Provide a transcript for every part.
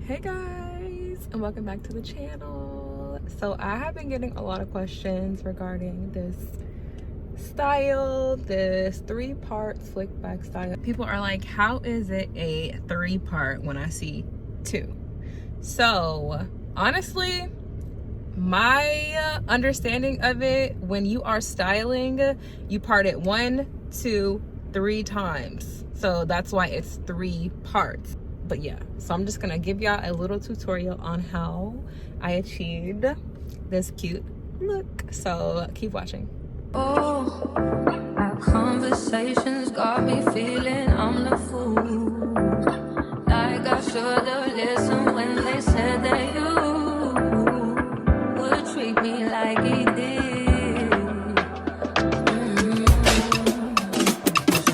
Hey guys, and welcome back to the channel. So I have been getting a lot of questions regarding this style, this 3-part slick back style. People are like, how is it a 3-part when I see 2? So honestly, my understanding of it, when you are styling, you part it 1, 2, 3 times. So that's why it's 3 parts. But yeah, so I'm just gonna give y'all a little tutorial on how I achieved this cute look. So keep watching. Oh, our conversations got me feeling I'm the fool. Like I should've listened when they said that you would treat me like he did.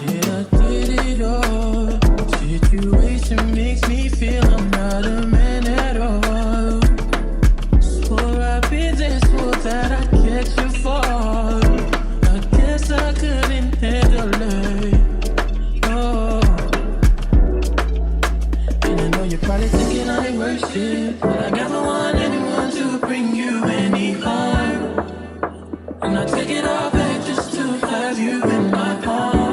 Yeah, I did it all. Situation makes me feel I'm not a man at all. Swore I've been there, swore that I'd catch you fall. I guess I couldn't handle it. Oh, and I know you're probably thinking I ain't worth shit, but I never want anyone to bring you any harm. And I take it all back just to have you in my palm.